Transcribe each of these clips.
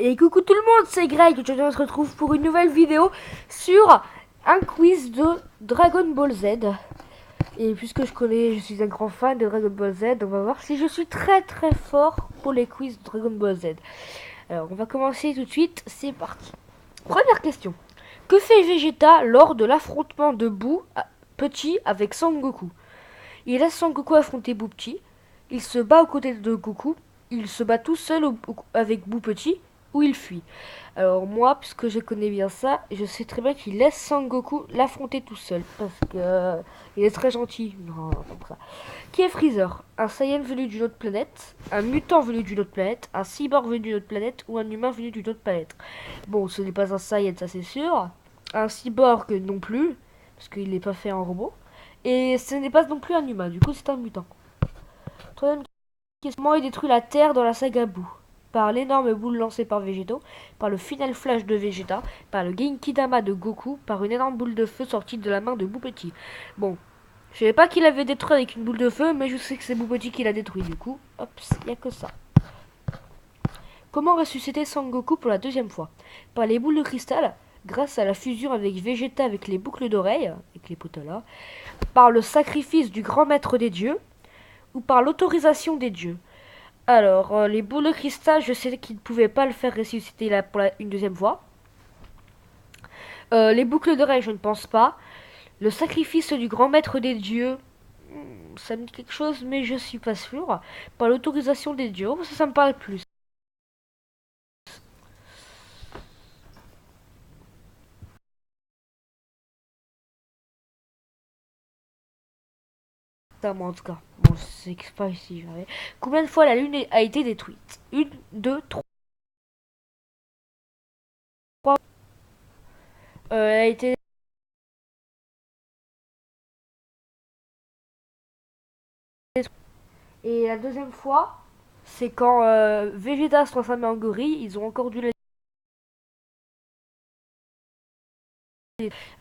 Et coucou tout le monde, c'est Greg, aujourd'hui on se retrouve pour une nouvelle vidéo sur un quiz de Dragon Ball Z. Et puisque je suis un grand fan de Dragon Ball Z, on va voir si je suis très fort pour les quiz de Dragon Ball Z. Alors on va commencer tout de suite, c'est parti. Première question. Que fait Vegeta lors de l'affrontement de Boo petit avec Sangoku? Il laisse Sangoku affronter Boo petit, il se bat aux côtés de Goku, il se bat tout seul avec Boo petit, ou il fuit. Alors moi, puisque je connais bien ça, je sais très bien qu'il laisse Sangoku l'affronter tout seul, parce que il est très gentil. Non, comme ça. Qui est Freezer? Un Saiyan venu d'une autre planète, un mutant venu d'une autre planète, un cyborg venu d'une autre planète, ou un humain venu d'une autre planète? Bon, ce n'est pas un Saiyan, ça c'est sûr. Un cyborg non plus, parce qu'il n'est pas fait en robot. Et ce n'est pas non plus un humain, du coup c'est un mutant. Troisième question, comment il détruit la Terre dans la saga Boo? Par l'énorme boule lancée par Végéto, par le final flash de Vegeta, par le Genki Dama de Goku, par une énorme boule de feu sortie de la main de Boo Petit. Bon, je savais pas qu'il avait détruit avec une boule de feu, mais je sais que c'est Boo Petit qui l'a détruit, du coup, hop, il n'y a que ça. Comment ressusciter Sangoku pour la deuxième fois? Par les boules de cristal, grâce à la fusion avec Vegeta avec les boucles d'oreilles, avec les potolas, par le sacrifice du grand maître des dieux, ou par l'autorisation des dieux. Alors, les boules de cristal, je sais qu'ils ne pouvaient pas le faire ressusciter là pour une deuxième fois. Les boucles d'oreilles, je ne pense pas. Le sacrifice du grand maître des dieux, ça me dit quelque chose, mais je suis pas sûr. Par l'autorisation des dieux, ça me parle plus. Ça, moi, en tout cas. Bon, c'est pas ici. Combien de fois la Lune a été détruite? Une, deux, trois. Elle a été... Et la deuxième fois, c'est quand Vegeta se transforme en gorille, ils ont encore dû la...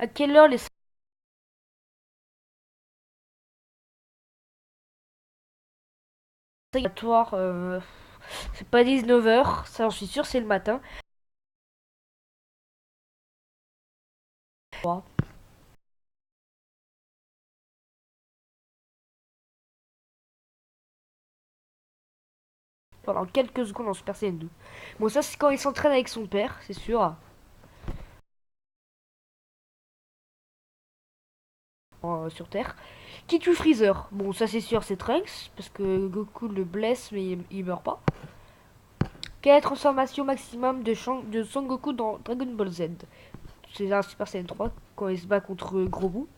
À quelle heure les... C'est pas 19h, ça j'en suis sûr, c'est le matin. Pendant quelques secondes en Super Saiyan 2. Bon, ça c'est quand il s'entraîne avec son père, c'est sûr. Sur Terre. Qui tue Freezer? Bon, ça c'est sûr, c'est Trunks, parce que Goku le blesse, mais il meurt pas. Quelle est la transformation maximum de Son Goku dans Dragon Ball Z? C'est un Super Saiyan 3 quand il se bat contre Gros Boo.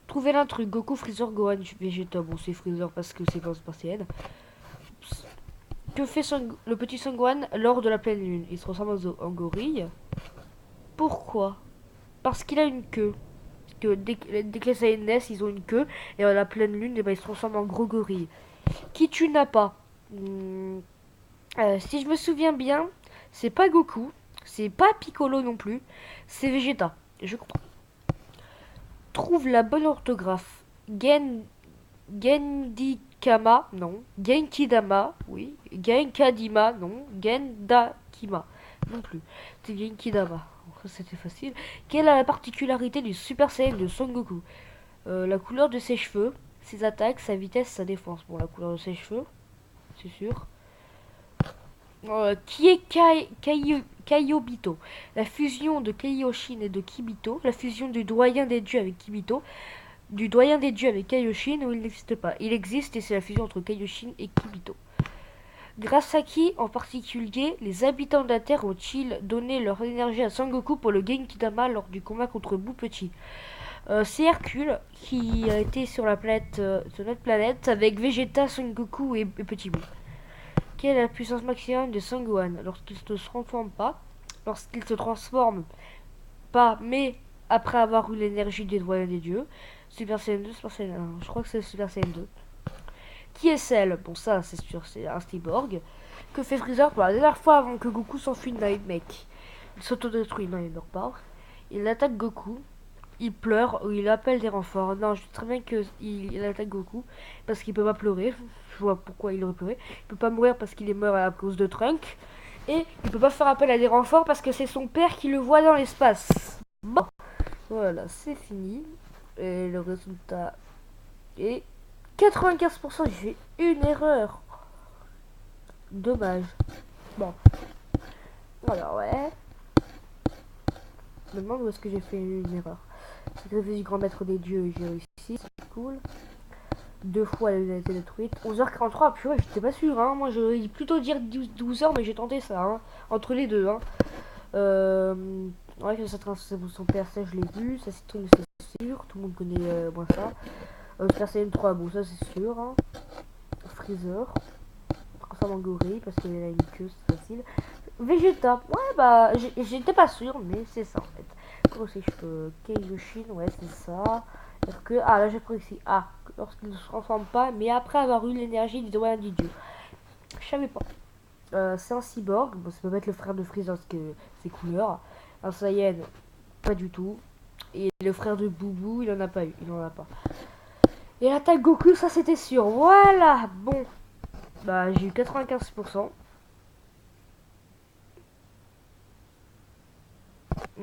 Trouver l'intrus, Goku, Freezer, Gohan, Vegeta. Bon, c'est Freezer parce que c'est pas un Super Saiyan. Que fait le petit Son Gohan lors de la pleine lune? Il se transforme en gorille. Pourquoi? Parce qu'il a une queue. Que dès que les Saiyans naissent, ils ont une queue. Et à la pleine lune, et ben, ils se transforment en gros gorille. Qui tue Nappa? Si je me souviens bien, c'est pas Goku. C'est pas Piccolo non plus. C'est Vegeta. Je comprends. Trouve la bonne orthographe. Gendikama, non. Genkidama, oui. Genkadima, non. Gendakima, non plus. C'est Genkidama. C'était facile. Quelle est la particularité du Super Saiyan de Son Goku? La couleur de ses cheveux, ses attaques, sa vitesse, sa défense. Bon, la couleur de ses cheveux, c'est sûr. Qui est Kaiobito? La fusion de Kaioshin et de Kibito. La fusion du doyen des dieux avec Kibito. Du doyen des dieux avec Kaioshin, où il n'existe pas. Il existe et c'est la fusion entre Kaioshin et Kibito. Grâce à qui, en particulier, les habitants de la Terre ont-ils donné leur énergie à Sangoku pour le Genkidama lors du combat contre Boo Petit? C'est Hercule qui a été sur la planète, sur notre planète avec Vegeta, Sangoku et Petit Boo. Quelle est la puissance maximum de Sangohan lorsqu'il ne se transforme pas? Lorsqu'il se transforme pas, mais après avoir eu l'énergie des doyens des dieux. Super Saiyan 2, Super Saiyan 1. Je crois que c'est Super Saiyan 2. Qui est Cell? Bon, ça, c'est sûr, c'est un cyborg. Que fait Freezer pour la dernière fois avant que Goku s'enfuit de Nightmake? Il s'autodétruit, non, il meurt pas. Il attaque Goku. Il pleure ou il appelle des renforts. Non, je sais très bien qu'il attaque Goku parce qu'il peut pas pleurer. Je vois pourquoi il aurait pleuré. Il peut pas mourir parce qu'il est mort à cause de Trunk. Et il peut pas faire appel à des renforts parce que c'est son père qui le voit dans l'espace. Bon, voilà, c'est fini. Et le résultat est 95%. J'ai fait une erreur. Dommage. Bon. Alors, ouais. Je me demande où est-ce que j'ai fait une erreur. Sacrifice du grand maître des dieux, j'ai réussi. C'est cool. 2 fois elle a été détruite. 11h43, purée, j'étais pas sûr. Hein. Moi, je plutôt dire 12h, mais j'ai tenté ça. Hein. Entre les deux. Hein. Ouais, que ça transforme son père, ça je l'ai vu. Ça c'est tout, c'est sûr. Tout le monde connaît moins ça. Personnel 3, bon, ça c'est sûr. Hein. Freezer. Transforme en gorille parce qu'il a une queue, c'est facile. Vegeta, ouais, bah, j'étais pas sûr, mais c'est ça en fait. Comment c'est cheveux Keiyoshin, ouais, c'est ça. Que, ah, là j'ai pris ici. Ah, lorsqu'il ne se transforme pas, mais après avoir eu l'énergie du doyen du dieu. Je savais pas. C'est un cyborg, bon, ça peut être le frère de Freezer parce que c'est couleur. Un Saiyan, pas du tout. Et le frère de Boubou, il en a pas eu, il en a pas. Et l'attaque Goku, ça c'était sûr. Voilà, bon. Bah, j'ai eu 95%.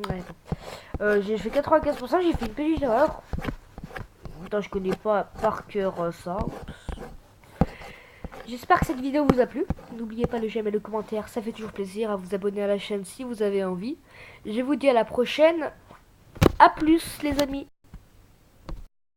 Ouais. J'ai fait 95%, j'ai fait une petite erreur. Putain, je connais pas par cœur ça. J'espère que cette vidéo vous a plu. N'oubliez pas le j'aime et le commentaire, ça fait toujours plaisir. À vous abonner à la chaîne si vous avez envie. Je vous dis à la prochaine. A plus les amis.